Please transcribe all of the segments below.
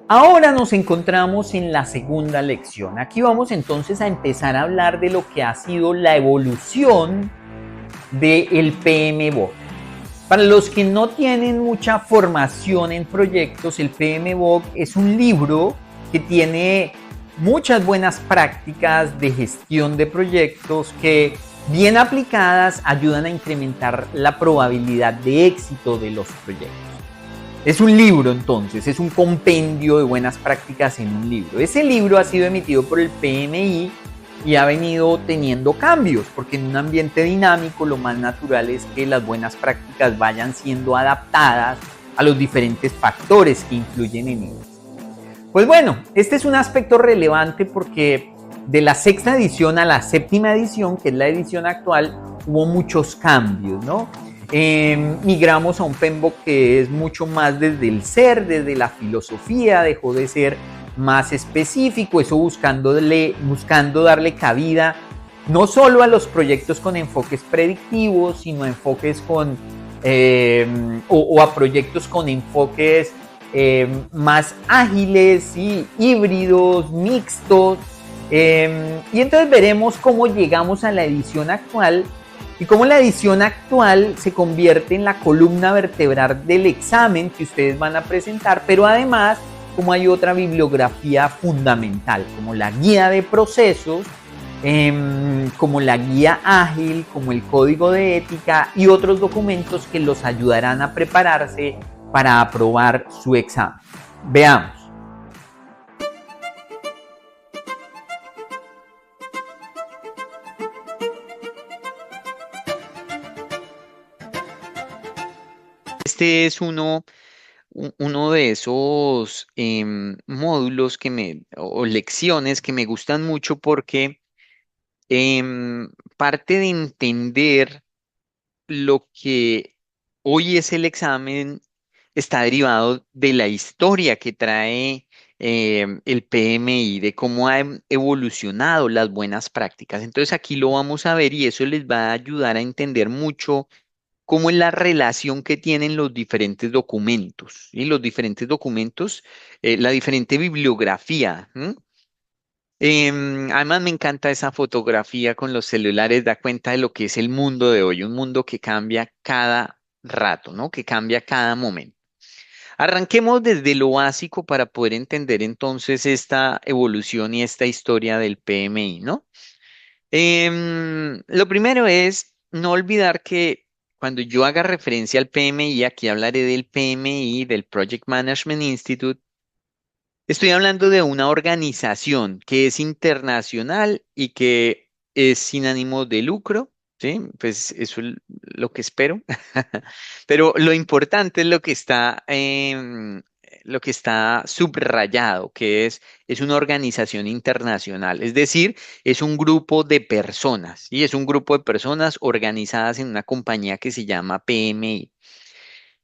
Ahora nos encontramos en la segunda lección. Aquí vamos entonces a empezar a hablar de lo que ha sido la evolución del PMBOK. Para los que no tienen mucha formación en proyectos, el PMBOK es un libro que tiene muchas buenas prácticas de gestión de proyectos que, bien aplicadas, ayudan a incrementar la probabilidad de éxito de los proyectos. Es un libro entonces, es un compendio de buenas prácticas en un libro. Ese libro ha sido emitido por el PMI y ha venido teniendo cambios, porque en un ambiente dinámico lo más natural es que las buenas prácticas vayan siendo adaptadas a los diferentes factores que influyen en ellas. Pues bueno, este es un aspecto relevante porque de la sexta edición a la séptima edición, que es la edición actual, hubo muchos cambios, ¿no? Migramos a un PMBOK que es mucho más desde el ser, desde la filosofía, dejó de ser más específico, eso buscando darle cabida no solo a los proyectos con enfoques predictivos, sino a enfoques o a proyectos con enfoques más ágiles y híbridos, mixtos. Y entonces veremos cómo llegamos a la edición actual y cómo la edición actual se convierte en la columna vertebral del examen que ustedes van a presentar, pero además como hay otra bibliografía fundamental, como la guía de procesos, como la guía ágil, como el código de ética y otros documentos que los ayudarán a prepararse para aprobar su examen. Veamos. Este es uno de esos módulos o lecciones que me gustan mucho porque parte de entender lo que hoy es el examen está derivado de la historia que trae el PMI, de cómo han evolucionado las buenas prácticas. Entonces aquí lo vamos a ver y eso les va a ayudar a entender mucho cómo es la relación que tienen los diferentes documentos, y los diferentes documentos, la diferente bibliografía. Además me encanta esa fotografía con los celulares, da cuenta de lo que es el mundo de hoy, un mundo que cambia cada rato, ¿no? Que cambia cada momento. Arranquemos desde lo básico para poder entender entonces esta evolución y esta historia del PMI, ¿no? Lo primero es no olvidar que cuando yo haga referencia al PMI, aquí hablaré del PMI, del Project Management Institute. Estoy hablando de una organización que es internacional y que es sin ánimo de lucro, ¿sí? Pues eso es lo que espero. Pero lo importante es lo que está subrayado, que es una organización internacional, es decir, es un grupo de personas, y es un grupo de personas organizadas en una compañía que se llama PMI.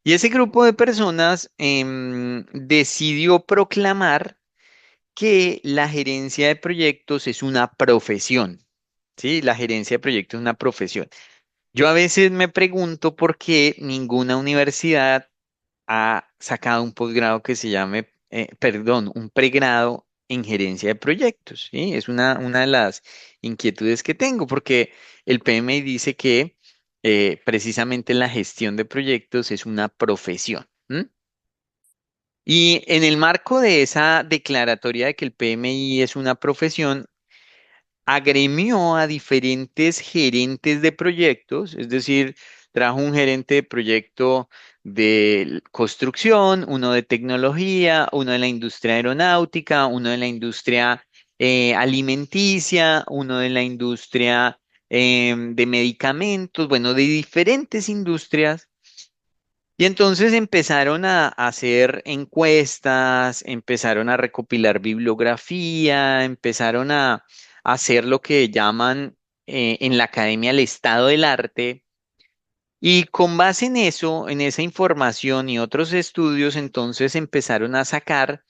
Y ese grupo de personas decidió proclamar que la gerencia de proyectos es una profesión, ¿sí? La gerencia de proyectos es una profesión. Yo a veces me pregunto por qué ninguna universidad ha sacado un posgrado que se llame, perdón, un pregrado en gerencia de proyectos, ¿sí? Es una de las inquietudes que tengo, porque el PMI dice que precisamente la gestión de proyectos es una profesión. Y en el marco de esa declaratoria de que el PMI es una profesión, agremió a diferentes gerentes de proyectos, es decir, trajo un gerente de proyecto de construcción, uno de tecnología, uno de la industria aeronáutica, uno de la industria alimenticia, uno de la industria de medicamentos, bueno, de diferentes industrias. Y entonces empezaron a hacer encuestas, empezaron a recopilar bibliografía, empezaron a hacer lo que llaman en la academia el estado del arte. Y con base en eso, en esa información y otros estudios, entonces empezaron a sacar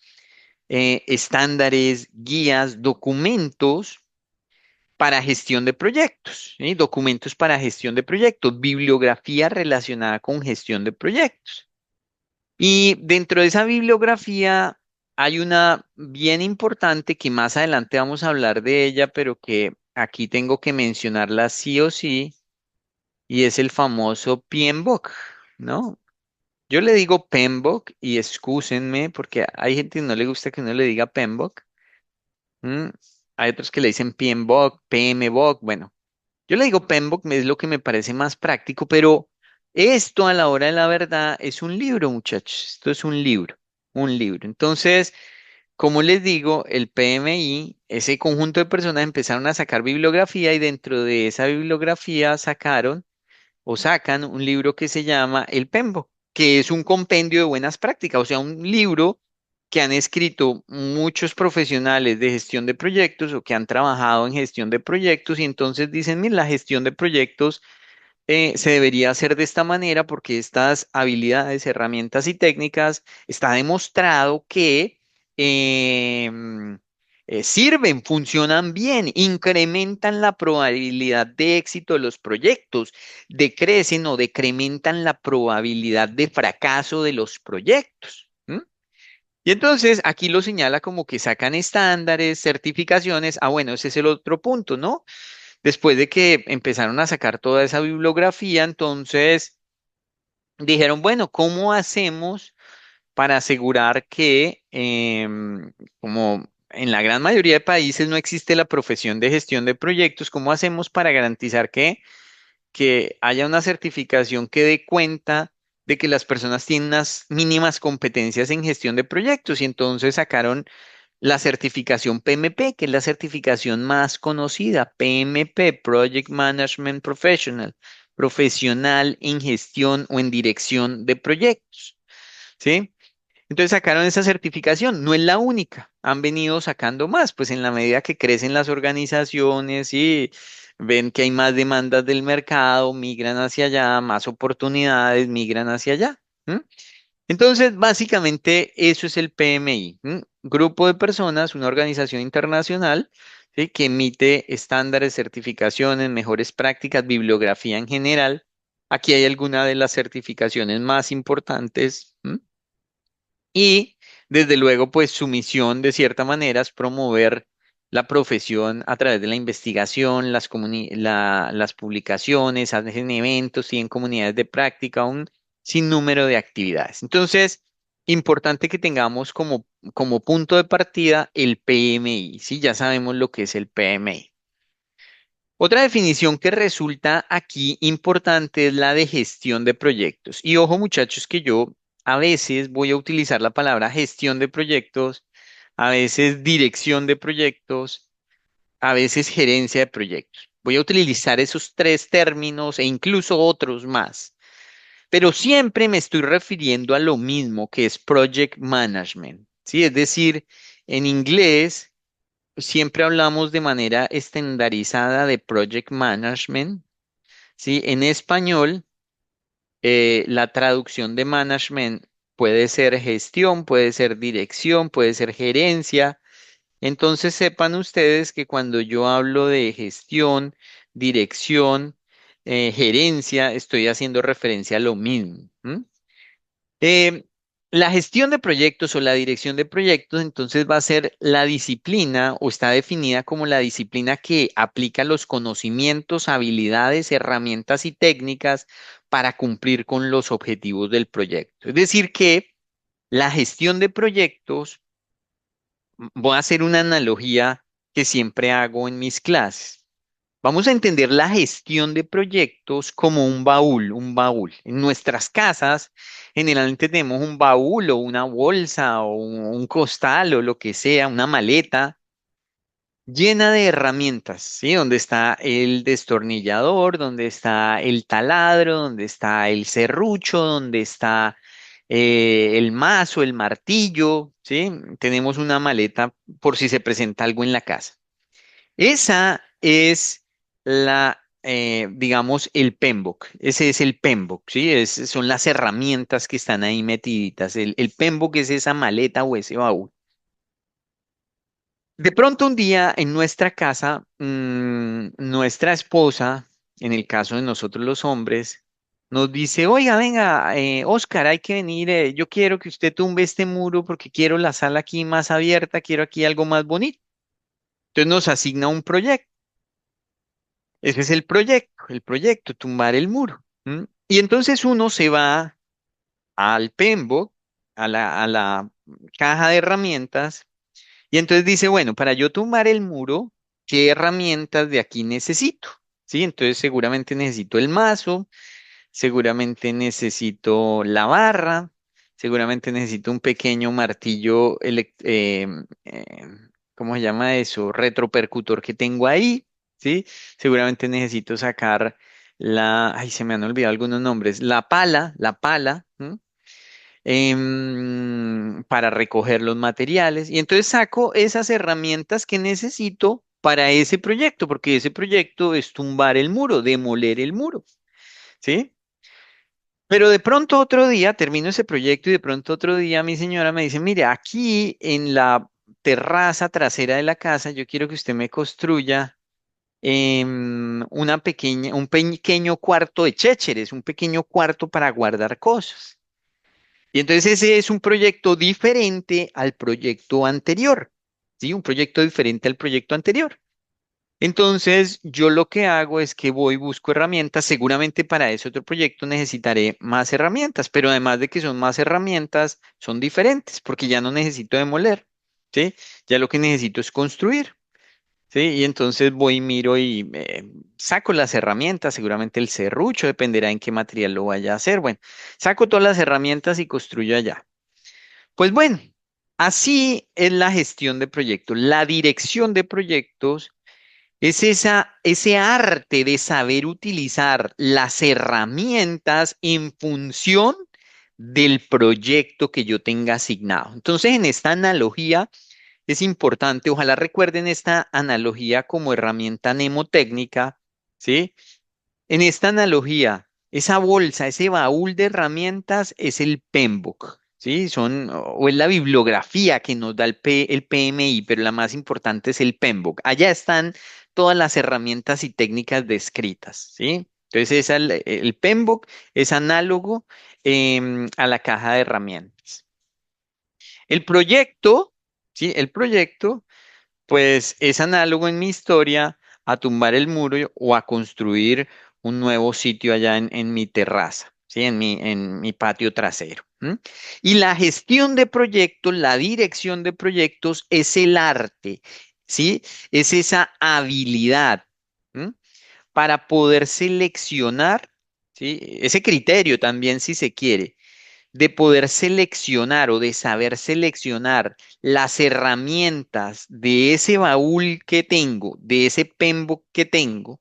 estándares, guías, documentos para gestión de proyectos, ¿sí? Documentos para gestión de proyectos, bibliografía relacionada con gestión de proyectos. Y dentro de esa bibliografía hay una bien importante que más adelante vamos a hablar de ella, pero que aquí tengo que mencionarla sí o sí, y es el famoso PMBOK, ¿no? Yo le digo PMBOK y excúsenme porque hay gente que no le gusta que uno le diga PMBOK. ¿M? Hay otros que le dicen PMBOK, PMBOK, bueno. Yo le digo PMBOK, es lo que me parece más práctico, pero esto a la hora de la verdad es un libro, muchachos. Esto es un libro, un libro. Entonces, como les digo, el PMI, ese conjunto de personas empezaron a sacar bibliografía y dentro de esa bibliografía sacaron o sacan un libro que se llama El Pembo, que es un compendio de buenas prácticas, o sea, un libro que han escrito muchos profesionales de gestión de proyectos o que han trabajado en gestión de proyectos y entonces dicen, mira, la gestión de proyectos se debería hacer de esta manera porque estas habilidades, herramientas y técnicas está demostrado que em, sirven, funcionan bien, incrementan la probabilidad de éxito de los proyectos, decrecen o decrementan la probabilidad de fracaso de los proyectos. ¿M? Y entonces aquí lo señala como que sacan estándares, certificaciones. Ah, bueno, ese es el otro punto, ¿no? Después de que empezaron a sacar toda esa bibliografía, entonces dijeron, bueno, ¿cómo hacemos para asegurar que, como en la gran mayoría de países no existe la profesión de gestión de proyectos, ¿cómo hacemos para garantizar que haya una certificación que dé cuenta de que las personas tienen unas mínimas competencias en gestión de proyectos? Y entonces sacaron la certificación PMP, que es la certificación más conocida, PMP, Project Management Professional, profesional en gestión o en dirección de proyectos, ¿sí? Entonces sacaron esa certificación, no es la única, han venido sacando más, pues en la medida que crecen las organizaciones y ven que hay más demandas del mercado, migran hacia allá, más oportunidades, migran hacia allá. ¿M? Entonces, básicamente eso es el PMI, ¿m? Grupo de personas, una organización internacional, ¿sí? Que emite estándares, certificaciones, mejores prácticas, bibliografía en general. Aquí hay algunas de las certificaciones más importantes. ¿M? Y desde luego, pues su misión de cierta manera es promover la profesión a través de la investigación, las publicaciones, hacen eventos, tienen comunidades de práctica, un sinnúmero de actividades. Entonces, importante que tengamos como punto de partida el PMI, ¿sí? Ya sabemos lo que es el PMI. Otra definición que resulta aquí importante es la de gestión de proyectos. Y ojo, muchachos, que yo a veces voy a utilizar la palabra gestión de proyectos, a veces dirección de proyectos, a veces gerencia de proyectos. Voy a utilizar esos tres términos e incluso otros más, pero siempre me estoy refiriendo a lo mismo que es project management, ¿sí? Es decir, en inglés siempre hablamos de manera estandarizada de project management, ¿sí? En español, la traducción de management puede ser gestión, puede ser dirección, puede ser gerencia. Entonces sepan ustedes que cuando yo hablo de gestión, dirección, gerencia, estoy haciendo referencia a lo mismo. ¿M? Eh, la gestión de proyectos o la dirección de proyectos, entonces va a ser la disciplina o está definida como la disciplina que aplica los conocimientos, habilidades, herramientas y técnicas para cumplir con los objetivos del proyecto. Es decir, que la gestión de proyectos, voy a hacer una analogía que siempre hago en mis clases. Vamos a entender la gestión de proyectos como un baúl, un baúl. En nuestras casas generalmente tenemos un baúl o una bolsa o un costal o lo que sea, una maleta llena de herramientas, ¿sí? Donde está el destornillador, donde está el taladro, donde está el serrucho, donde está el mazo, el martillo, ¿sí? Tenemos una maleta por si se presenta algo en la casa. Esa es digamos, el PMBOK. Ese es el PMBOK, ¿sí? Son las herramientas que están ahí metiditas. El PMBOK es esa maleta o ese baúl. De pronto un día en nuestra casa, nuestra esposa, en el caso de nosotros los hombres, nos dice, oiga, venga, Oscar, hay que venir, yo quiero que usted tumbe este muro porque quiero la sala aquí más abierta, quiero aquí algo más bonito. Entonces nos asigna un proyecto. Ese es el proyecto, tumbar el muro. ¿M? Y entonces uno se va al PMBOK, a la caja de herramientas, y entonces dice, bueno, para yo tumbar el muro, ¿qué herramientas de aquí necesito? ¿Sí? Entonces seguramente necesito el mazo, seguramente necesito la barra, seguramente necesito un pequeño martillo, ¿cómo se llama eso? Retropercutor que tengo ahí, ¿sí? Seguramente necesito sacar ay, se me han olvidado algunos nombres, la pala, ¿m? Para recoger los materiales. Y entonces saco esas herramientas que necesito para ese proyecto, porque ese proyecto es tumbar el muro, demoler el muro, ¿sí? Pero de pronto otro día termino ese proyecto y de pronto otro día mi señora me dice, mire, aquí en la terraza trasera de la casa, yo quiero que usted me construya un pequeño cuarto de chécheres, un pequeño cuarto para guardar cosas. Y entonces ese es un proyecto diferente al proyecto anterior, ¿sí? Un proyecto diferente al proyecto anterior. Entonces, yo lo que hago es que voy, busco herramientas. Seguramente para ese otro proyecto necesitaré más herramientas, pero además de que son más herramientas, son diferentes, porque ya no necesito demoler, ¿sí? Ya lo que necesito es construir, ¿sí? Y entonces voy y miro y saco las herramientas, seguramente el serrucho, dependerá en qué material lo vaya a hacer. Bueno, saco todas las herramientas y construyo allá. Pues bueno, así es la gestión de proyectos. La dirección de proyectos es ese arte de saber utilizar las herramientas en función del proyecto que yo tenga asignado. Entonces, en esta analogía es importante, ojalá recuerden esta analogía como herramienta mnemotécnica, ¿sí? En esta analogía, esa bolsa, ese baúl de herramientas es el PMBOK, ¿sí? O es la bibliografía que nos da el PMI, pero la más importante es el PMBOK. Allá están todas las herramientas y técnicas descritas, ¿sí? Entonces, el PMBOK es análogo a la caja de herramientas. El proyecto, ¿sí? El proyecto pues es análogo en mi historia a tumbar el muro o a construir un nuevo sitio allá en mi terraza, ¿sí? En mi patio trasero. ¿M? Y la gestión de proyectos, la dirección de proyectos es el arte, ¿sí? Es esa habilidad, ¿m? Para poder seleccionar, ¿sí? Ese criterio también, si se quiere de poder seleccionar o de saber seleccionar las herramientas de ese baúl que tengo, de ese PMBOK que tengo,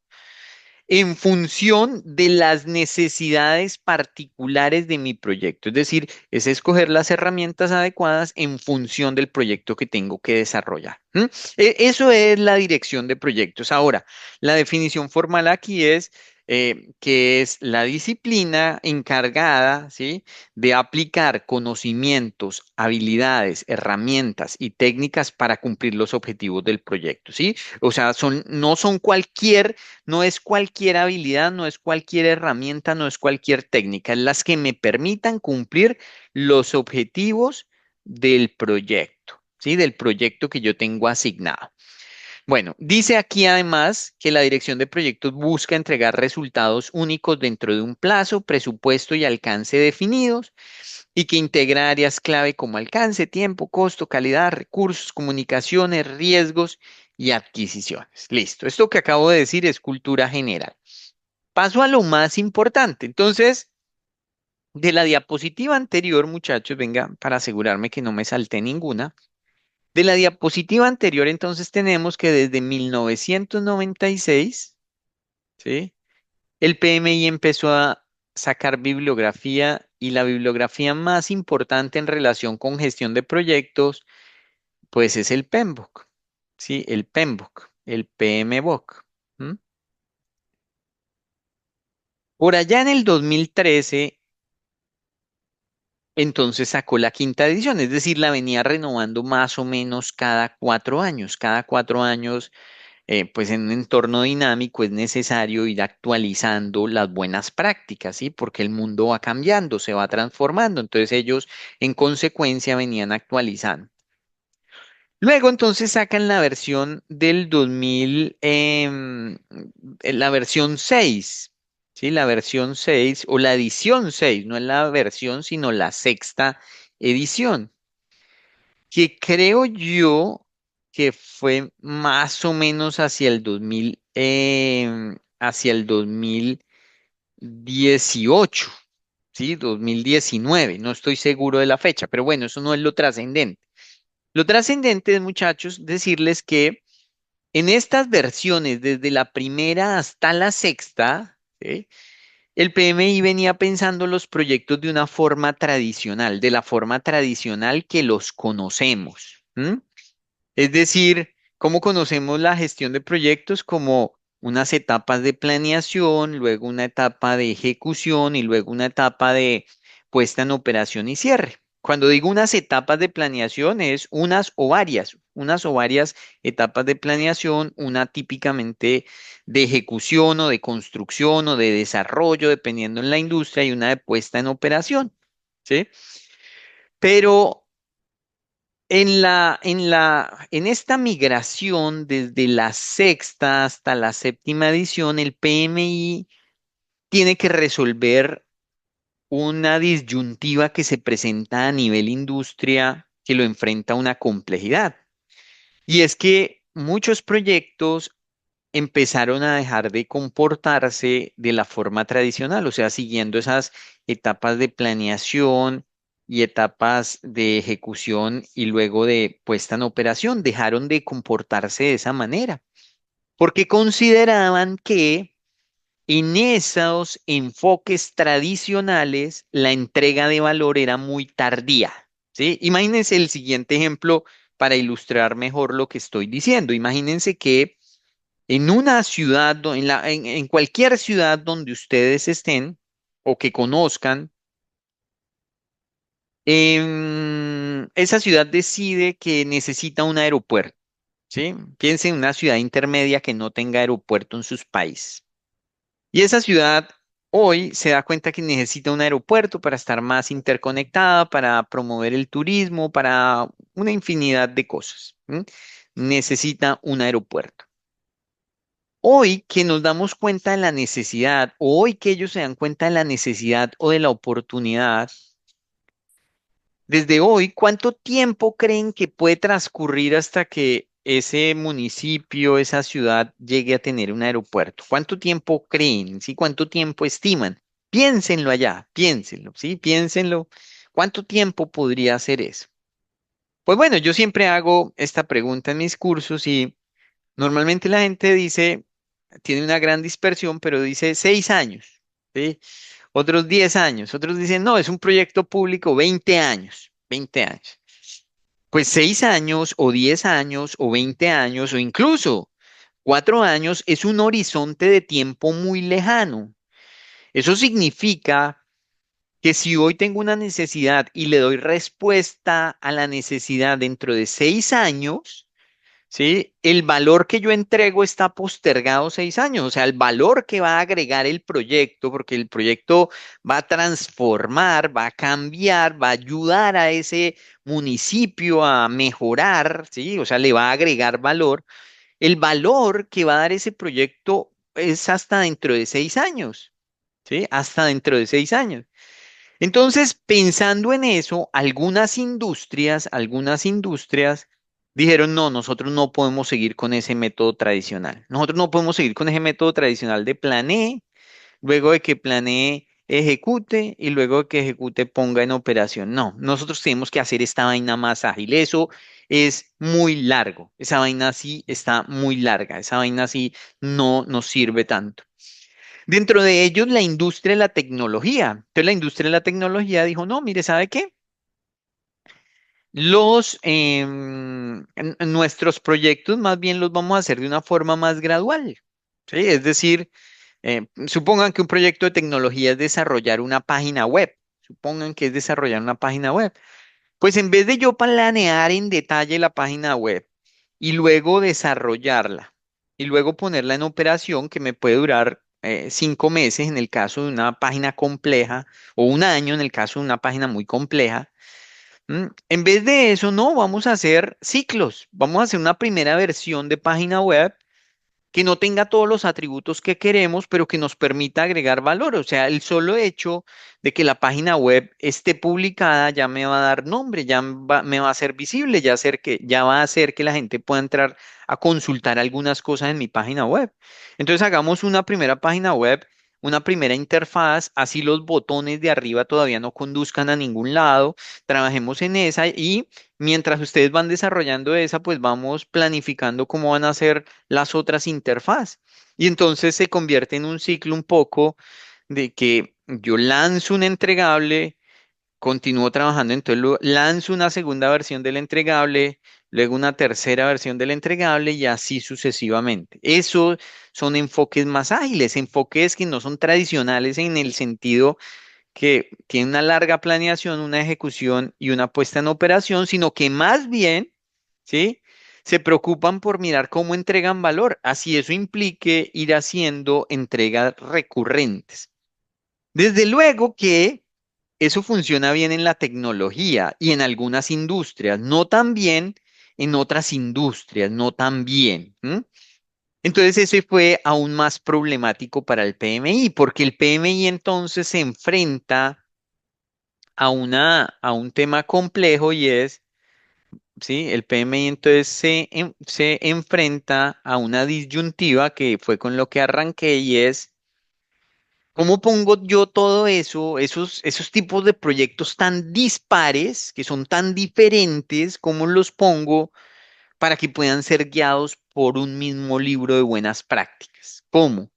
en función de las necesidades particulares de mi proyecto. Es decir, es escoger las herramientas adecuadas en función del proyecto que tengo que desarrollar. ¿M? Eso es la dirección de proyectos. Ahora, la definición formal aquí es que es la disciplina encargada, ¿sí? De aplicar conocimientos, habilidades, herramientas y técnicas para cumplir los objetivos del proyecto, ¿sí? O sea, no son no es cualquier habilidad, no es cualquier herramienta, no es cualquier técnica, es las que me permitan cumplir los objetivos del proyecto, ¿sí? Del proyecto que yo tengo asignado. Bueno, dice aquí además que la dirección de proyectos busca entregar resultados únicos dentro de un plazo, presupuesto y alcance definidos y que integra áreas clave como alcance, tiempo, costo, calidad, recursos, comunicaciones, riesgos y adquisiciones. Listo. Esto que acabo de decir es cultura general. Paso a lo más importante. Entonces, de la diapositiva anterior, muchachos, venga, para asegurarme que no me salté ninguna. De la diapositiva anterior, entonces tenemos que desde 1996, ¿sí? El PMI empezó a sacar bibliografía y la bibliografía más importante en relación con gestión de proyectos, pues es el PMBOK, ¿sí? El PMBOK, el PMBOK. ¿M? Por allá en el 2013, entonces sacó la quinta edición, es decir, la venía renovando más o menos cada 4 años. Cada 4 años pues en un entorno dinámico es necesario ir actualizando las buenas prácticas, ¿sí? Porque el mundo va cambiando, se va transformando. Entonces ellos en consecuencia venían actualizando. Luego entonces sacan la versión del 2000, la versión 6, ¿sí? La versión 6 o la edición 6, no es la versión, sino la sexta edición, que creo yo que fue más o menos hacia el 2000, hacia el 2018, ¿sí? 2019, no estoy seguro de la fecha, pero bueno, eso no es lo trascendente. Lo trascendente, muchachos, decirles que en estas versiones, desde la primera hasta la sexta, ¿sí? El PMI venía pensando los proyectos de una forma tradicional, de la forma tradicional que los conocemos. ¿M? Es decir, ¿cómo conocemos la gestión de proyectos? Como unas etapas de planeación, luego una etapa de ejecución y luego una etapa de puesta en operación y cierre. Cuando digo unas etapas de planeación es unas o varias etapas de planeación, una típicamente de ejecución o de construcción o de desarrollo, dependiendo en la industria, y una de puesta en operación, ¿sí? Pero en esta migración desde la sexta hasta la séptima edición, el PMI tiene que resolver una disyuntiva que se presenta a nivel industria que lo enfrenta a una complejidad. Y es que muchos proyectos empezaron a dejar de comportarse de la forma tradicional, o sea, siguiendo esas etapas de planeación y etapas de ejecución y luego de puesta en operación, dejaron de comportarse de esa manera, porque consideraban que en esos enfoques tradicionales la entrega de valor era muy tardía, ¿sí? Imagínense el siguiente ejemplo para ilustrar mejor lo que estoy diciendo. Imagínense que en una ciudad, en cualquier ciudad donde ustedes estén o que conozcan, esa ciudad decide que necesita un aeropuerto, ¿sí? Piensen en una ciudad intermedia que no tenga aeropuerto en sus países. Y esa ciudad hoy se da cuenta que necesita un aeropuerto para estar más interconectada, para promover el turismo, para una infinidad de cosas. ¿M? Necesita un aeropuerto. Hoy que nos damos cuenta de la necesidad, o hoy que ellos se dan cuenta de la necesidad o de la oportunidad, desde hoy, ¿cuánto tiempo creen que puede transcurrir hasta que ese municipio, esa ciudad llegue a tener un aeropuerto? ¿Cuánto tiempo creen? ¿Sí? ¿Cuánto tiempo estiman? Piénsenlo allá, piénsenlo, ¿sí? Piénsenlo. ¿Cuánto tiempo podría ser eso? Pues bueno, yo siempre hago esta pregunta en mis cursos y normalmente la gente dice, tiene una gran dispersión, pero dice 6 años, ¿sí? Otros 10 años, otros dicen, no, es un proyecto público, 20 años, 20 años. Pues 6 años o 10 años o 20 años o incluso 4 años es un horizonte de tiempo muy lejano. Eso significa que si hoy tengo una necesidad y le doy respuesta a la necesidad dentro de 6 años, ¿sí? El valor que yo entrego está postergado 6 años, o sea, el valor que va a agregar el proyecto, porque el proyecto va a transformar, va a cambiar, va a ayudar a ese municipio a mejorar, ¿sí? O sea, le va a agregar valor. El valor que va a dar ese proyecto es hasta dentro de 6 años, ¿sí? Hasta dentro de 6 años. Entonces, pensando en eso, algunas industrias dijeron, no, nosotros no podemos seguir con ese método tradicional. Nosotros no podemos seguir con ese método tradicional de planee, luego de que planee ejecute y luego de que ejecute ponga en operación. No, nosotros tenemos que hacer esta vaina más ágil. Eso es muy largo. Esa vaina sí está muy larga. Esa vaina sí no nos sirve tanto. Dentro de ellos, la industria de la tecnología. Entonces, la industria de la tecnología dijo, no, mire, ¿sabe qué? Nuestros proyectos más bien los vamos a hacer de una forma más gradual. ¿Sí? Es decir, supongan que un proyecto de tecnología es desarrollar una página web. Supongan que es desarrollar una página web. Pues en vez de yo planear en detalle la página web y luego desarrollarla, y luego ponerla en operación que me puede durar 5 meses en el caso de una página compleja o un año en el caso de una página muy compleja. En vez de eso, no, vamos a hacer ciclos. Vamos a hacer una primera versión de página web que no tenga todos los atributos que queremos, pero que nos permita agregar valor. O sea, el solo hecho de que la página web esté publicada ya me va a dar nombre, me va a hacer visible, ya va a hacer que la gente pueda entrar a consultar algunas cosas en mi página web. Entonces hagamos una primera página web, una primera interfaz, así los botones de arriba todavía no conduzcan a ningún lado. Trabajemos en esa y mientras ustedes van desarrollando esa, pues vamos planificando cómo van a ser las otras interfaz. Y entonces se convierte en un ciclo un poco de que yo lanzo un entregable, continúo trabajando, entonces lanzo una segunda versión del entregable, luego una tercera versión del entregable y así sucesivamente. Eso son enfoques más ágiles, enfoques que no son tradicionales en el sentido que tienen una larga planeación, una ejecución y una puesta en operación, sino que más bien, ¿sí? Se preocupan por mirar cómo entregan valor, así eso implique ir haciendo entregas recurrentes. Desde luego que eso funciona bien en la tecnología y en algunas industrias, no tan bien en otras industrias, no tan bien. Entonces eso fue aún más problemático para el PMI, porque el PMI entonces se enfrenta a un tema complejo y es, ¿sí? El PMI entonces se enfrenta a una disyuntiva que fue con lo que arranqué y es, ¿cómo pongo yo todo eso, esos tipos de proyectos tan dispares, que son tan diferentes, cómo los pongo para que puedan ser guiados por un mismo libro de buenas prácticas? ¿Cómo?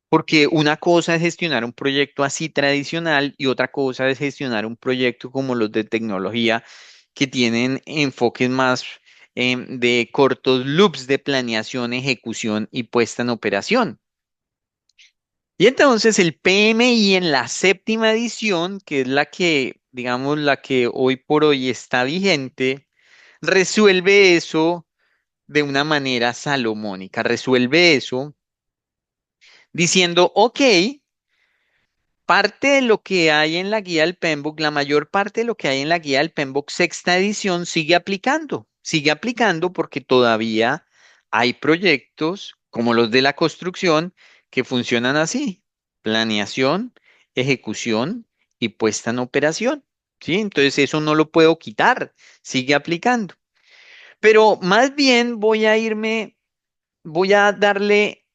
Porque una cosa es gestionar un proyecto así tradicional y otra cosa es gestionar un proyecto como los de tecnología que tienen enfoques más de cortos loops de planeación, ejecución y puesta en operación. Y entonces el PMI en la séptima edición, que es la que, digamos, la que hoy por hoy está vigente, resuelve eso de una manera salomónica, resuelve eso diciendo, ok, parte de lo que hay en la guía del PMBOK, la mayor parte de lo que hay en la guía del PMBOK sexta edición sigue aplicando porque todavía hay proyectos como los de la construcción que funcionan así: planeación, ejecución y puesta en operación. ¿Sí? Entonces eso no lo puedo quitar, sigue aplicando. Pero más bien voy a darle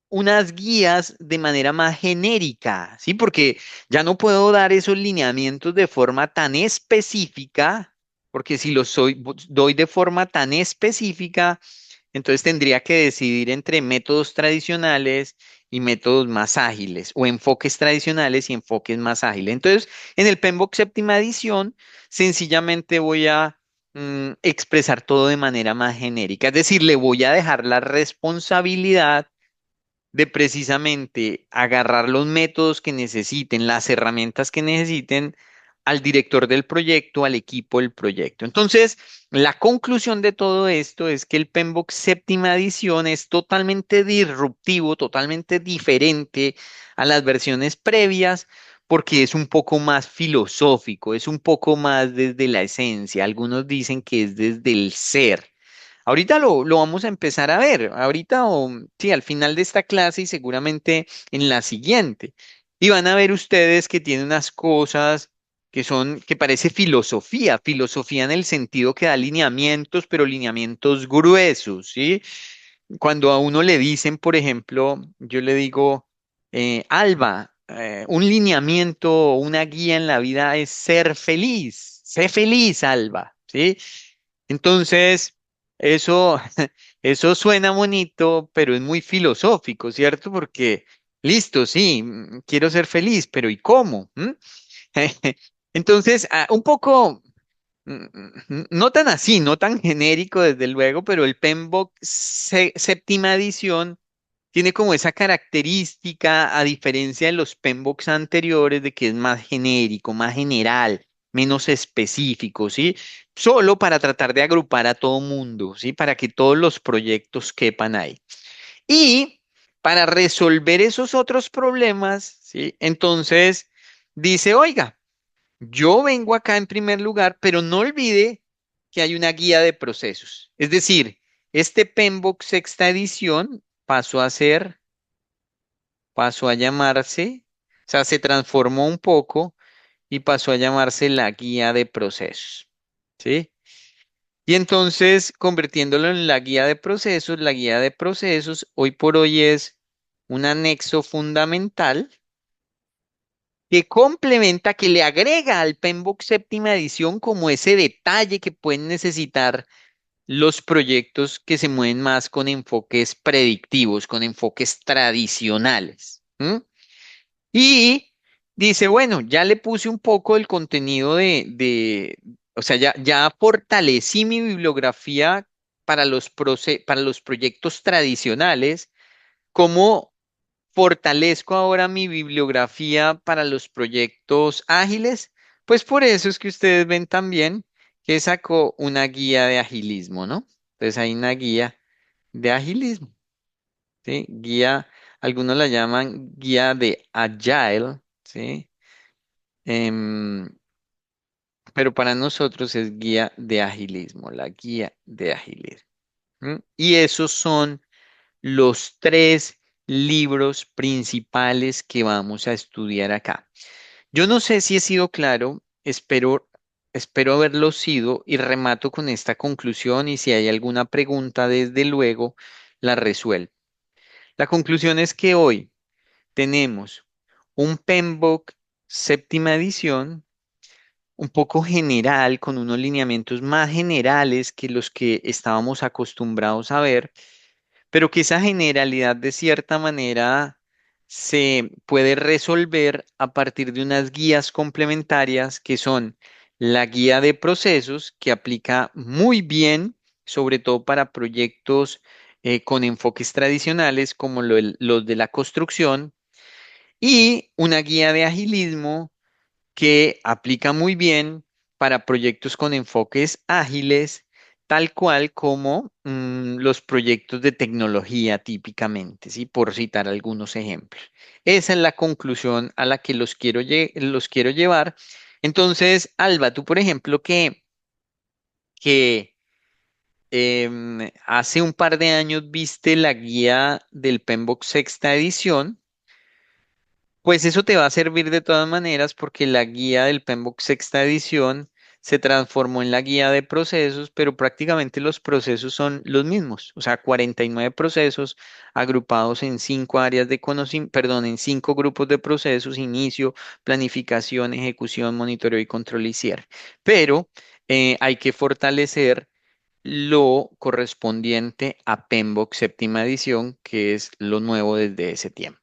unas guías de manera más genérica, ¿sí? Porque ya no puedo dar esos lineamientos de forma tan específica, porque si los doy de forma tan específica, entonces tendría que decidir entre métodos tradicionales y métodos más ágiles, o enfoques tradicionales y enfoques más ágiles. Entonces, en el PMBOK séptima edición, sencillamente voy a expresar todo de manera más genérica, es decir, le voy a dejar la responsabilidad de precisamente agarrar los métodos que necesiten, las herramientas que necesiten al director del proyecto, al equipo del proyecto. Entonces, la conclusión de todo esto es que el PMBOK séptima edición es totalmente disruptivo, totalmente diferente a las versiones previas, porque es un poco más filosófico, es un poco más desde la esencia. Algunos dicen que es desde el ser. Ahorita lo vamos a empezar a ver, ahorita o sí, al final de esta clase y seguramente en la siguiente. Y van a ver ustedes que tiene unas cosas que parece filosofía, filosofía en el sentido que da lineamientos, pero lineamientos gruesos, ¿sí? Cuando a uno le dicen, por ejemplo, yo le digo, Alba, un lineamiento o una guía en la vida es ser feliz. Sé feliz, Alba, ¿sí? Entonces, eso, eso suena bonito, pero es muy filosófico, ¿cierto? Porque, listo, sí, quiero ser feliz, pero ¿y cómo? Entonces, un poco, no tan así, no tan genérico, desde luego, pero el PMBOK séptima edición tiene como esa característica, a diferencia de los PMBOKs anteriores, de que es más genérico, más general, menos específico, ¿sí? Solo para tratar de agrupar a todo mundo, ¿sí? Para que todos los proyectos quepan ahí. Y para resolver esos otros problemas, ¿sí? Entonces dice, oiga, yo vengo acá en primer lugar, pero no olvide que hay una guía de procesos. Es decir, este PMBOK sexta edición pasó a llamarse, o sea, se transformó un poco y pasó a llamarse la guía de procesos. ¿Sí? Y entonces, convirtiéndolo en la guía de procesos hoy por hoy es un anexo fundamental que complementa, que le agrega al PMBOK séptima edición como ese detalle que pueden necesitar los proyectos que se mueven más con enfoques predictivos, con enfoques tradicionales. ¿M? Y dice, bueno, ya le puse un poco el contenido o sea, ya fortalecí mi bibliografía para para los proyectos tradicionales. ¿Cómo fortalezco ahora mi bibliografía para los proyectos ágiles? Pues por eso es que ustedes ven también que sacó una guía de agilismo, ¿no? Entonces hay una guía de agilismo, ¿sí? Guía, algunos la llaman guía de Agile, ¿sí? Em, pero para nosotros es guía de agilismo, la guía de agilismo. ¿M? Y esos son los tres libros principales que vamos a estudiar acá. Yo no sé si he sido claro, espero haberlo sido y remato con esta conclusión y si hay alguna pregunta, desde luego la resuelvo. La conclusión es que hoy tenemos un PMBOK séptima edición un poco general, con unos lineamientos más generales que los que estábamos acostumbrados a ver, pero que esa generalidad de cierta manera se puede resolver a partir de unas guías complementarias que son la guía de procesos, que aplica muy bien, sobre todo para proyectos con enfoques tradicionales como los de la construcción, y una guía de agilismo que aplica muy bien para proyectos con enfoques ágiles, tal cual como los proyectos de tecnología típicamente, ¿sí? Por citar algunos ejemplos. Esa es la conclusión a la que los quiero llevar. Entonces, Alba, tú, por ejemplo, que hace un par de años viste la guía del PMBOK sexta edición, pues eso te va a servir de todas maneras porque la guía del PMBOK sexta edición se transformó en la guía de procesos, pero prácticamente los procesos son los mismos, o sea, 49 procesos agrupados en cinco áreas de conocimiento, perdón, en cinco grupos de procesos: inicio, planificación, ejecución, monitoreo y control y cierre. Pero hay que fortalecer lo correspondiente a PMBOK séptima edición, que es lo nuevo desde ese tiempo.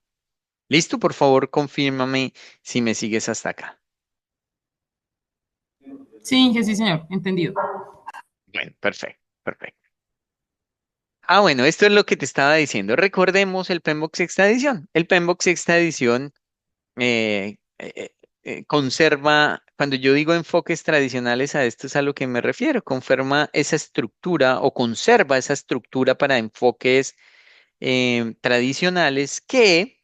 Listo, por favor, confírmame si me sigues hasta acá. Sí, que sí, señor, entendido. Bueno, perfecto, perfecto. Bueno, esto es lo que te estaba diciendo. Recordemos el PMBOK sexta edición. El PMBOK sexta edición conserva, cuando yo digo enfoques tradicionales, a esto es a lo que me refiero, conserva esa estructura o conserva esa estructura para enfoques tradicionales que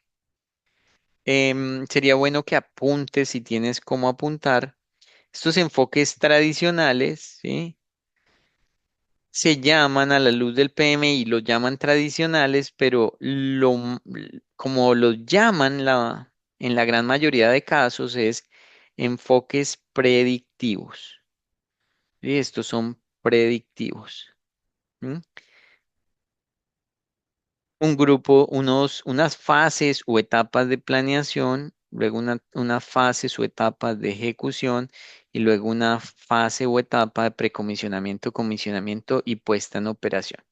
sería bueno que apuntes si tienes cómo apuntar. Estos enfoques tradicionales, ¿sí? Se llaman a la luz del PMI, los llaman tradicionales, pero como los llaman en la gran mayoría de casos es enfoques predictivos. Y estos son predictivos. ¿M? Un grupo, unas fases o etapas de planeación, luego unas fases o etapas de ejecución y luego una fase o etapa de precomisionamiento, comisionamiento y puesta en operación.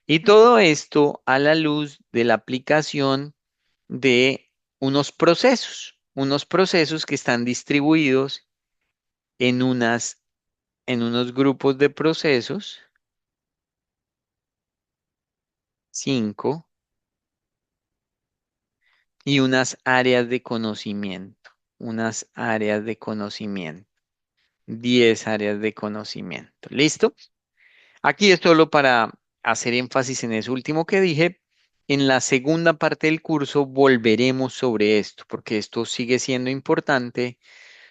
Y todo esto a la luz de la aplicación de unos procesos que están distribuidos en en unos grupos de procesos, 5, y unas áreas de conocimiento, unas áreas de conocimiento, 10 áreas de conocimiento. ¿Listo? Aquí es solo para hacer énfasis en eso último que dije, en la segunda parte del curso volveremos sobre esto, porque esto sigue siendo importante,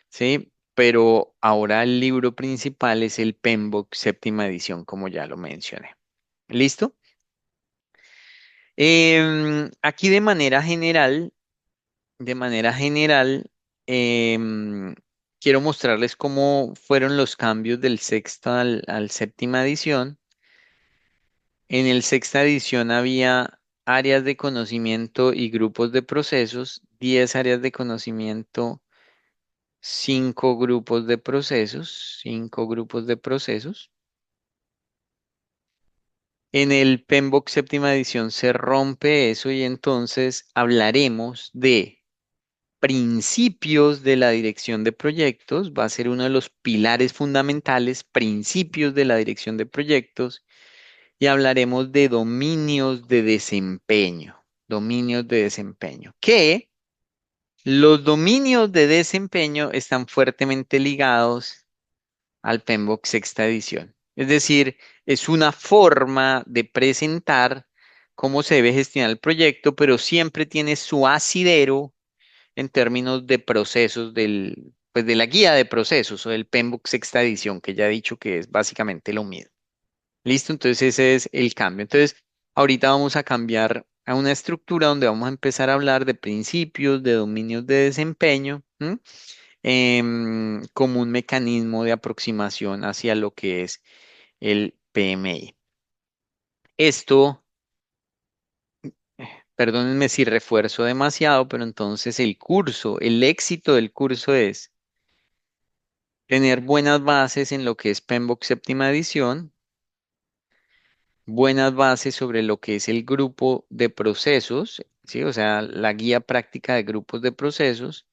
¿sí? Pero ahora el libro principal es el PMBOK séptima edición, como ya lo mencioné. ¿Listo? Aquí de manera general, em, quiero mostrarles cómo fueron los cambios del sexta al séptima edición. En el sexta edición había áreas de conocimiento y grupos de procesos, 10 áreas de conocimiento, 5 grupos de procesos, 5 grupos de procesos. En el PMBOK séptima edición se rompe eso y entonces hablaremos de principios de la dirección de proyectos. Va a ser uno de los pilares fundamentales, principios de la dirección de proyectos. Y hablaremos de dominios de desempeño. Dominios de desempeño. Que los dominios de desempeño están fuertemente ligados al PMBOK sexta edición. Es decir, es una forma de presentar cómo se debe gestionar el proyecto, pero siempre tiene su asidero en términos de procesos pues de la guía de procesos o del PMBOK sexta edición, que ya he dicho que es básicamente lo mismo. ¿Listo? Entonces ese es el cambio. Entonces, ahorita vamos a cambiar a una estructura donde vamos a empezar a hablar de principios, de dominios de desempeño, ¿m? Como un mecanismo de aproximación hacia lo que es el PMI. Esto, perdónenme si refuerzo demasiado, pero entonces el éxito del curso es tener buenas bases en lo que es PMBOK séptima edición, buenas bases sobre lo que es el grupo de procesos, ¿sí? O sea, la guía práctica de grupos de procesos,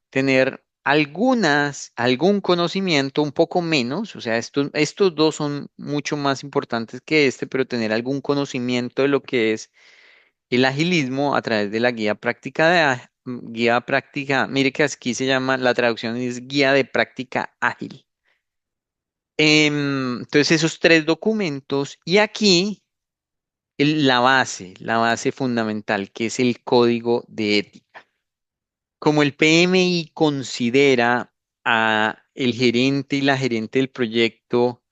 tener algún conocimiento un poco menos, o sea, estos dos son mucho más importantes que este, pero tener algún conocimiento de lo que es el agilismo a través de la guía práctica guía práctica, mire que aquí se llama, la traducción es guía de práctica ágil. Entonces, esos tres documentos y aquí la base fundamental, que es el código de ética. Como el PMI considera a el gerente y la gerente del proyecto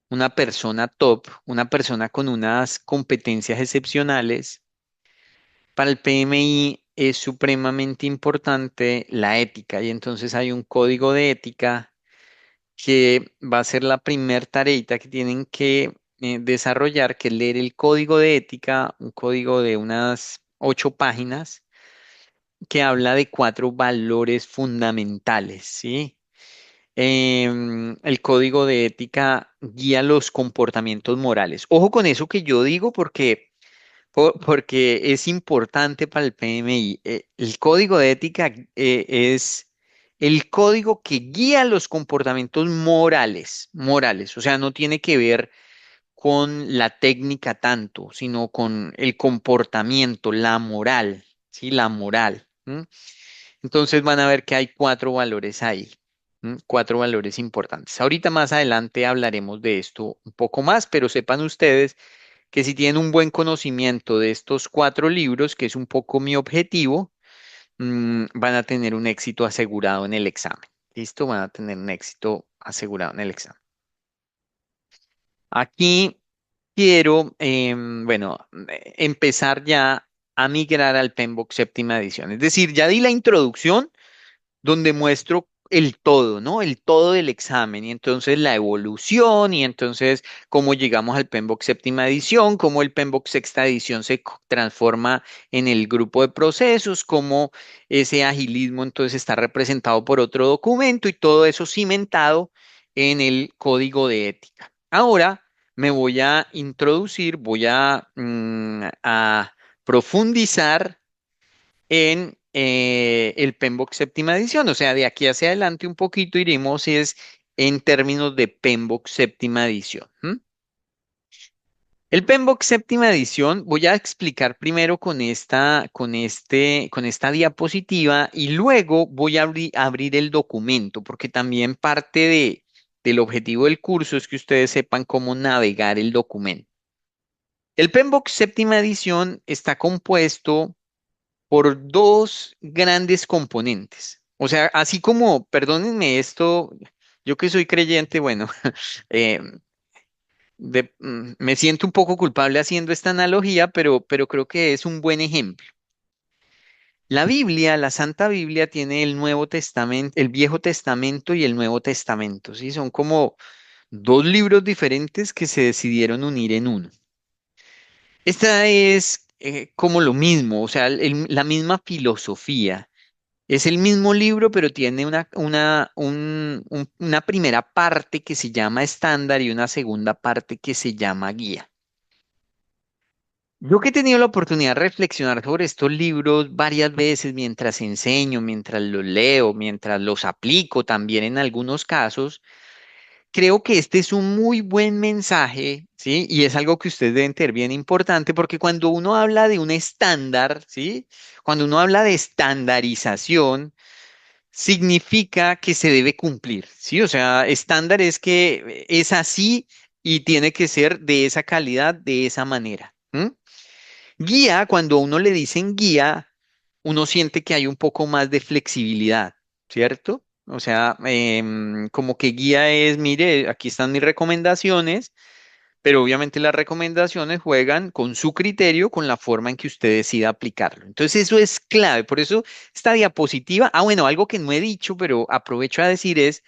una persona top, una persona con unas competencias excepcionales, para el PMI es supremamente importante la ética y entonces hay un código de ética que va a ser la primer tareita que tienen que desarrollar, que es leer el código de ética, un código de unas 8 páginas que habla de 4 valores fundamentales, ¿sí? El código de ética guía los comportamientos morales. Ojo con eso que yo digo porque es importante para el PMI. El código de ética es el código que guía los comportamientos morales. O sea, no tiene que ver con la técnica tanto, sino con el comportamiento, la moral, ¿sí? La moral. ¿M? Entonces van a ver que hay 4 valores ahí. 4 valores importantes. Ahorita más adelante hablaremos de esto un poco más, pero sepan ustedes que si tienen un buen conocimiento de estos 4 libros, que es un poco mi objetivo, van a tener un éxito asegurado en el examen. ¿Listo? Van a tener un éxito asegurado en el examen. Aquí quiero, bueno, empezar ya a migrar al PMBOK séptima edición. Es decir, ya di la introducción donde muestro el todo, ¿no? El todo del examen y entonces la evolución y entonces cómo llegamos al PMBOK séptima edición, cómo el PMBOK sexta edición se transforma en el grupo de procesos, cómo ese agilismo entonces está representado por otro documento y todo eso cimentado en el código de ética. Ahora me voy a introducir, voy a profundizar en el PMBOK séptima edición. O sea, de aquí hacia adelante un poquito iremos es en términos de PMBOK séptima edición. El PMBOK séptima edición voy a explicar primero con esta diapositiva y luego voy a abrir el documento porque también parte del objetivo del curso es que ustedes sepan cómo navegar el documento. El PMBOK séptima edición está compuesto por dos grandes componentes. O sea, así como, perdónenme esto, yo que soy creyente, bueno, eh, me siento un poco culpable haciendo esta analogía, pero creo que es un buen ejemplo. La Biblia, la Santa Biblia, tiene el Nuevo Testamento, el Viejo Testamento y el Nuevo Testamento, ¿sí? Son como dos libros diferentes que se decidieron unir en uno. Esta es como lo mismo, o sea, la misma filosofía. Es el mismo libro, pero tiene una primera parte que se llama estándar y una segunda parte que se llama guía. Yo que he tenido la oportunidad de reflexionar sobre estos libros varias veces mientras enseño, mientras los leo, mientras los aplico también en algunos casos, creo que este es un muy buen mensaje, ¿sí? Y es algo que ustedes deben tener bien importante porque cuando uno habla de un estándar, ¿sí? Cuando uno habla de estandarización, significa que se debe cumplir, ¿sí? O sea, estándar es que es así y tiene que ser de esa calidad, de esa manera. ¿M? Guía, cuando a uno le dicen guía, uno siente que hay un poco más de flexibilidad, ¿cierto? O sea, como que guía es, mire, aquí están mis recomendaciones, pero obviamente las recomendaciones juegan con su criterio, con la forma en que usted decida aplicarlo. Entonces eso es clave. Por eso esta diapositiva, bueno, algo que no he dicho, pero aprovecho a decir es,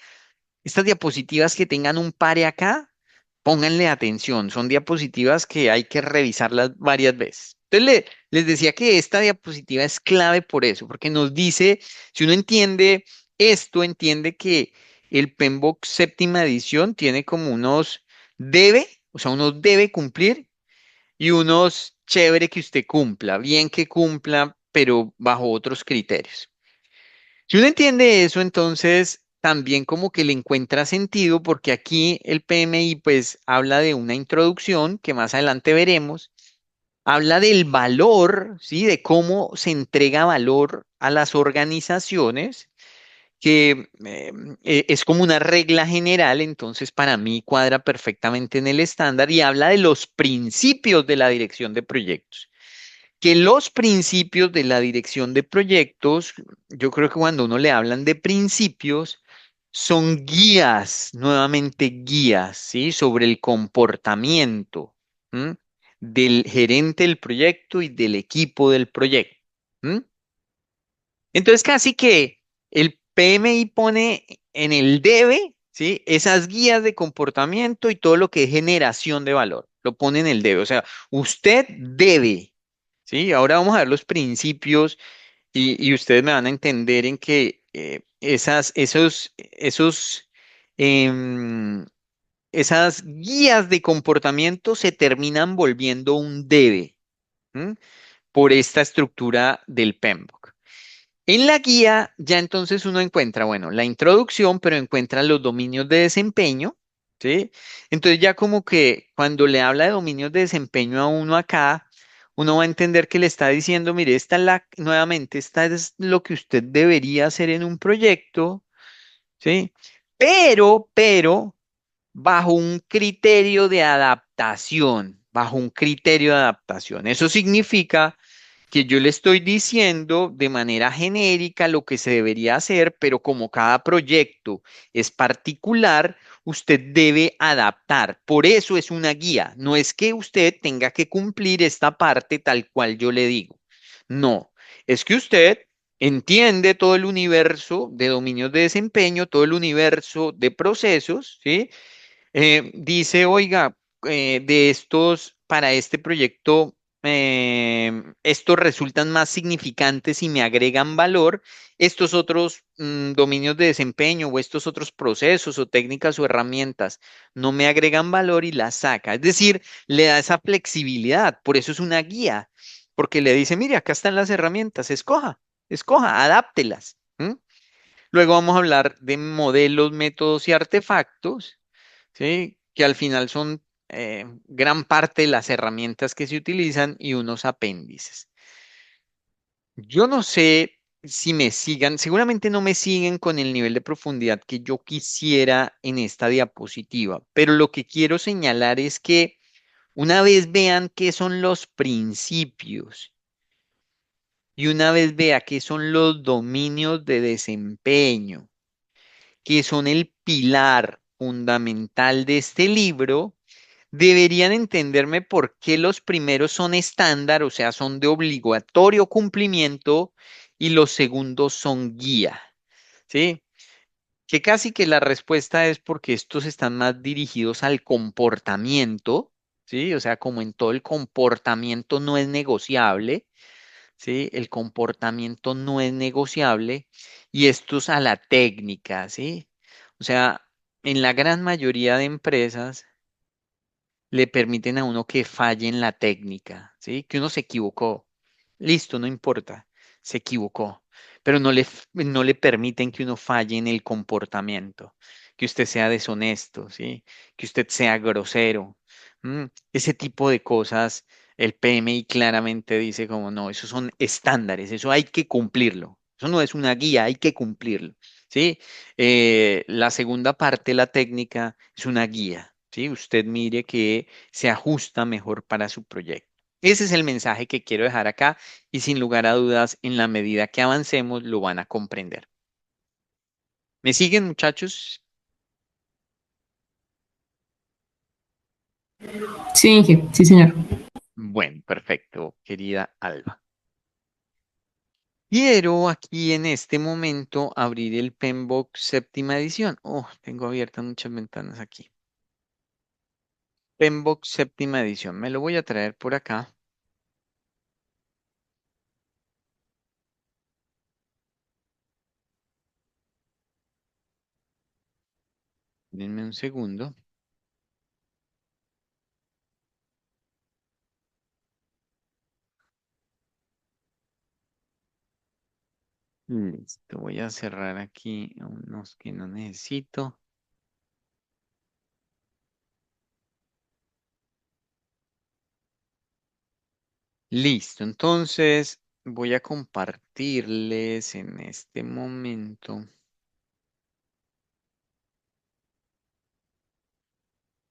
estas diapositivas que tengan un pare acá, pónganle atención. Son diapositivas que hay que revisarlas varias veces. Entonces les decía que esta diapositiva es clave por eso, porque nos dice, si uno entiende esto, entiende que el PMBOK séptima edición tiene como unos debe, o sea, uno debe cumplir y unos chévere que usted cumpla, bien que cumpla, pero bajo otros criterios. Si uno entiende eso, entonces también como que le encuentra sentido porque aquí el PMI pues habla de una introducción que más adelante veremos, habla del valor, ¿sí? De cómo se entrega valor a las organizaciones, que es como una regla general, entonces para mí cuadra perfectamente en el estándar y habla de los principios de la dirección de proyectos. Que los principios de la dirección de proyectos, yo creo que cuando uno le hablan de principios, son guías, nuevamente guías, ¿sí? Sobre el comportamiento, ¿m? Del gerente del proyecto y del equipo del proyecto. ¿M? Entonces, casi que el PMI pone en el debe, ¿sí? Esas guías de comportamiento y todo lo que es generación de valor, lo pone en el debe. O sea, usted debe. Sí, ahora vamos a ver los principios y ustedes me van a entender en que em, esas guías de comportamiento se terminan volviendo un debe, ¿m? Por esta estructura del PMBOK. En la guía ya entonces uno encuentra, bueno, la introducción, pero encuentra los dominios de desempeño, ¿sí? Entonces ya como que cuando le habla de dominios de desempeño a uno acá, uno va a entender que le está diciendo, mire, nuevamente, esta es lo que usted debería hacer en un proyecto, ¿sí? Pero, bajo un criterio de adaptación, bajo un criterio de adaptación. Eso significa que yo le estoy diciendo de manera genérica lo que se debería hacer, pero como cada proyecto es particular, usted debe adaptar. Por eso es una guía. No es que usted tenga que cumplir esta parte tal cual yo le digo. No, es que usted entiende todo el universo de dominios de desempeño, todo el universo de procesos, ¿sí? Dice, oiga, de estos, para este proyecto, estos resultan más significantes y me agregan valor. Estos otros dominios de desempeño o estos otros procesos o técnicas o herramientas no me agregan valor y las saca. Es decir, le da esa flexibilidad. Por eso es una guía, porque le dice, mire, acá están las herramientas, escoja, adáptelas. ¿M? Luego vamos a hablar de modelos, métodos y artefactos. ¿Sí? Que al final son gran parte de las herramientas que se utilizan y unos apéndices. Yo no sé si me sigan, seguramente no me siguen con el nivel de profundidad que yo quisiera en esta diapositiva, pero lo que quiero señalar es que Una vez vean qué son los principios y una vez vea qué son los dominios de desempeño, que son el pilar fundamental de este libro, deberían entenderme por qué los primeros son estándar, o sea, son de obligatorio cumplimiento, y los segundos son guía, ¿sí? Que casi que la respuesta es porque estos están más dirigidos al comportamiento, ¿sí? O sea, como en todo el comportamiento no es negociable, ¿sí? El comportamiento no es negociable y estos a la técnica, ¿sí? O sea, en la gran mayoría de empresas le permiten a uno que falle en la técnica, ¿sí? Que uno se equivocó. Listo, no importa, se equivocó, pero no le permiten que uno falle en el comportamiento, que usted sea deshonesto, ¿sí? Que usted sea grosero. ¿M? Ese tipo de cosas, el PMI claramente dice como no, esos son estándares, eso hay que cumplirlo. Eso no es una guía, hay que cumplirlo, ¿sí? La segunda parte, la técnica, es una guía, ¿sí? Usted mire que se ajusta mejor para su proyecto. Ese es el mensaje que quiero dejar acá y sin lugar a dudas, en la medida que avancemos, lo van a comprender. ¿Me siguen, muchachos? Sí, Inge, sí, señor. Bueno, perfecto, querida Alba. Quiero aquí en este momento abrir el Penbook séptima edición. Oh, tengo abiertas muchas ventanas aquí. Penbook séptima edición. Me lo voy a traer por acá. Denme un segundo. Listo, voy a cerrar aquí unos que no necesito. Listo, entonces voy a compartirles en este momento.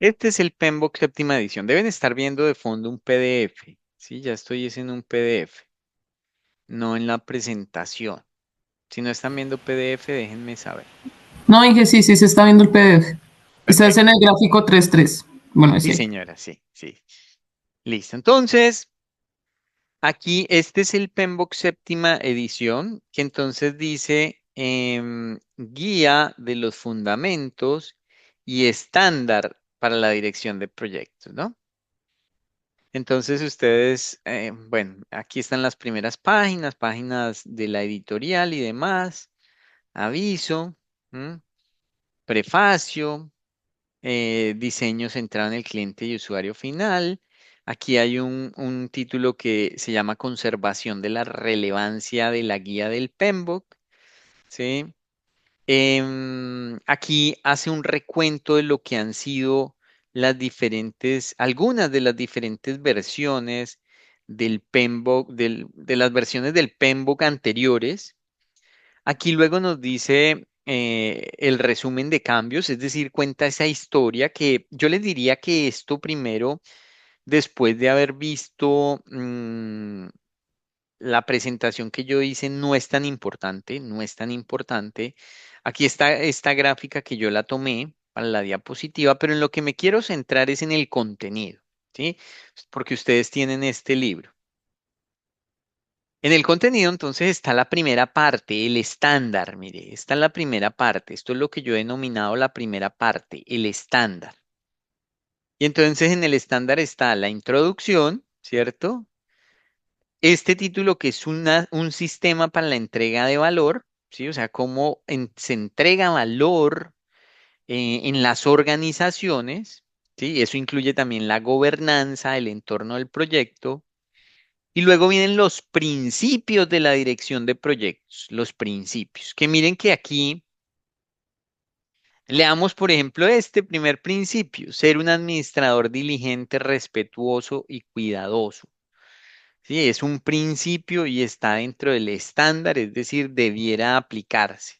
Este es el Penbook séptima edición. Deben estar viendo de fondo un PDF. Sí, ya estoy es en un PDF, no en la presentación. Si no están viendo PDF, déjenme saber. No, Inge, sí, sí, se está viendo el PDF. Estás en Perfecto. el gráfico 3.3. Bueno, Sí, sí. señora, sí, sí. Listo. Entonces, aquí este es el Penbook séptima edición, que entonces dice guía de los fundamentos y estándar para la dirección de proyectos, ¿no? Entonces ustedes, bueno, aquí están las primeras páginas, páginas de la editorial y demás, aviso, ¿m? Prefacio, diseño centrado en el cliente y usuario final. Aquí hay un título que se llama Conservación de la relevancia de la guía del PMBOK, ¿sí? Aquí hace un recuento de lo que han sido algunas de las diferentes versiones del PMBOK, de las versiones del PMBOK anteriores. Aquí luego nos dice el resumen de cambios, es decir, cuenta esa historia que yo les diría que esto primero, después de haber visto la presentación que yo hice, no es tan importante, no es tan importante. Aquí está esta gráfica que yo la tomé para la diapositiva, pero en lo que me quiero centrar es en el contenido, ¿sí? Porque ustedes tienen este libro. En el contenido, entonces, está la primera parte, el estándar. Mire, esta es la primera parte. Esto es lo que yo he denominado la primera parte, el estándar. Y entonces en el estándar está la introducción, ¿cierto? Este título que es un sistema para la entrega de valor, ¿sí? O sea, cómo se entrega valor en las organizaciones, ¿sí? Eso incluye también la gobernanza, el entorno del proyecto. Y luego vienen los principios de la dirección de proyectos, los principios. Que miren que aquí leamos, por ejemplo, este primer principio, ser un administrador diligente, respetuoso y cuidadoso. Sí, es un principio y está dentro del estándar, es decir, debiera aplicarse.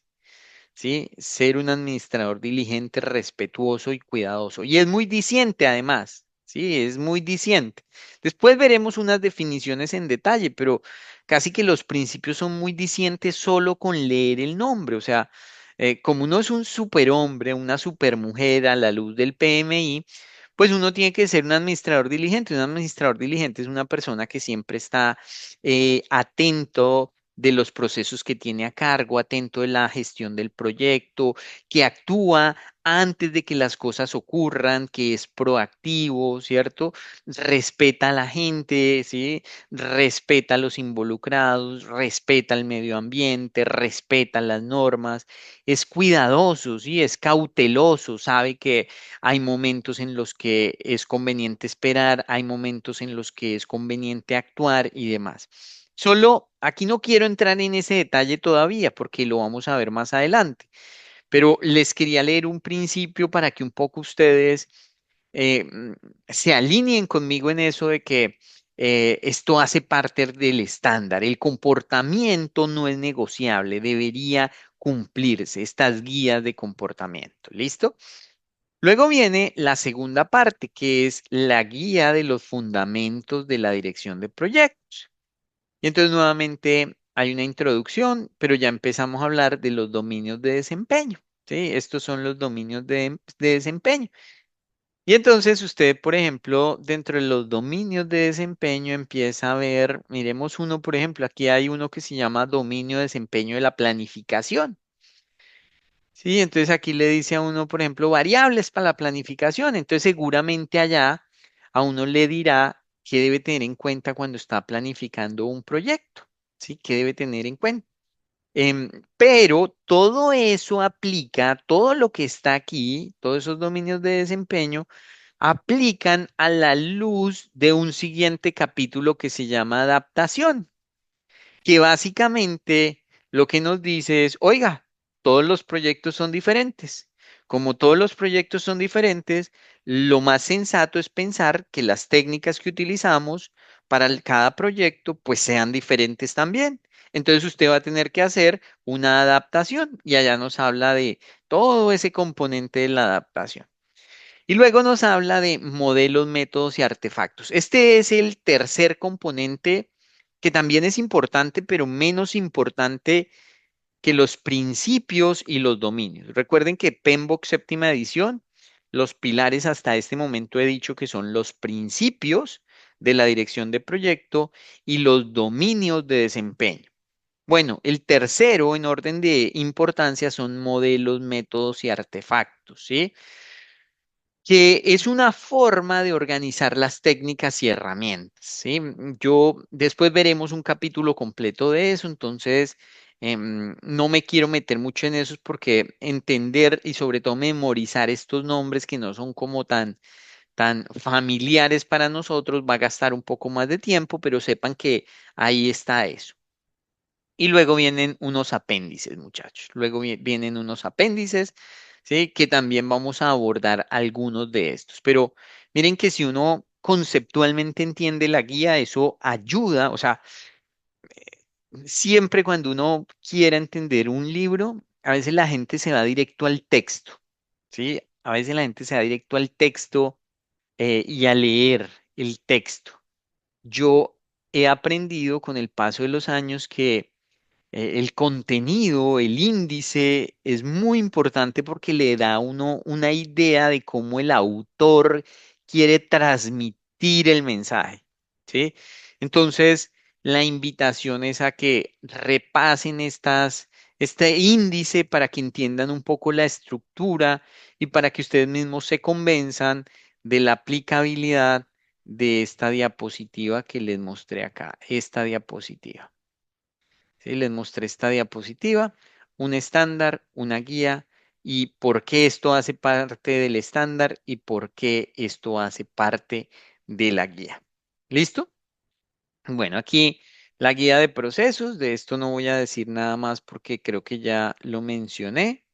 ¿Sí? Ser un administrador diligente, respetuoso y cuidadoso. Y es muy diciente además. Sí, es muy diciente. Después veremos unas definiciones en detalle, pero casi que los principios son muy dicientes solo con leer el nombre. O sea, como uno es un superhombre, una supermujer a la luz del PMI, pues uno tiene que ser un administrador diligente. Un administrador diligente es una persona que siempre está atento de los procesos que tiene a cargo, atento de la gestión del proyecto, que actúa antes de que las cosas ocurran, que es proactivo, ¿cierto? Respeta a la gente, ¿sí? Respeta a los involucrados, respeta el medio ambiente, respeta las normas, es cuidadoso, ¿sí? Es cauteloso, sabe que hay momentos en los que es conveniente esperar, hay momentos en los que es conveniente actuar y demás. Solo aquí no quiero entrar en ese detalle todavía porque lo vamos a ver más adelante, pero les quería leer un principio para que un poco ustedes eh, mm, se alineen conmigo en eso de que esto hace parte del estándar. El comportamiento no es negociable, debería cumplirse estas guías de comportamiento. ¿Listo? Luego viene la segunda parte, que es la guía de los fundamentos de la dirección de proyectos. Y entonces nuevamente hay una introducción, pero ya empezamos a hablar de los dominios de desempeño. ¿Sí? Estos son los dominios de desempeño. Y entonces usted, por ejemplo, dentro de los dominios de desempeño empieza a ver, miremos uno, por ejemplo, aquí hay uno que se llama dominio de desempeño de la planificación. Sí, entonces aquí le dice a uno, por ejemplo, variables para la planificación. Entonces seguramente allá a uno le dirá qué debe tener en cuenta cuando está planificando un proyecto. ¿Sí? ¿Qué debe tener en cuenta? Pero todo eso aplica, todo lo que está aquí, todos esos dominios de desempeño, aplican a la luz de un siguiente capítulo que se llama adaptación, que básicamente lo que nos dice es, oiga, todos los proyectos son diferentes. Como todos los proyectos son diferentes, lo más sensato es pensar que las técnicas que utilizamos para cada proyecto pues sean diferentes también. Entonces usted va a tener que hacer una adaptación y allá nos habla de todo ese componente de la adaptación. Y luego nos habla de modelos, métodos y artefactos. Este es el tercer componente que también es importante, pero menos importante que los principios y los dominios. Recuerden que PMBOK séptima edición, los pilares hasta este momento he dicho que son los principios de la dirección de proyecto y los dominios de desempeño. Bueno, el tercero en orden de importancia son modelos, métodos y artefactos, ¿sí? Que es una forma de organizar las técnicas y herramientas, ¿sí? Yo después veremos un capítulo completo de eso, entonces no me quiero meter mucho en eso porque entender y sobre todo memorizar estos nombres que no son como tan familiares para nosotros va a gastar un poco más de tiempo, pero sepan que ahí está eso. Y luego vienen unos apéndices, muchachos. Luego vienen unos apéndices, ¿sí? Que también vamos a abordar algunos de estos. Pero miren que si uno conceptualmente entiende la guía, eso ayuda. O sea, siempre cuando uno quiera entender un libro, a veces la gente se va directo al texto, ¿sí? A veces la gente se va directo al texto y a leer el texto. Yo he aprendido con el paso de los años que el contenido, el índice es muy importante porque le da a uno una idea de cómo el autor quiere transmitir el mensaje, ¿sí? Entonces, la invitación es a que repasen este índice para que entiendan un poco la estructura y para que ustedes mismos se convenzan de la aplicabilidad de esta diapositiva que les mostré acá, esta diapositiva. ¿Sí? Les mostré esta diapositiva, un estándar, una guía y por qué esto hace parte del estándar y por qué esto hace parte de la guía. ¿Listo? Bueno, aquí la guía de procesos, de esto no voy a decir nada más porque creo que ya lo mencioné.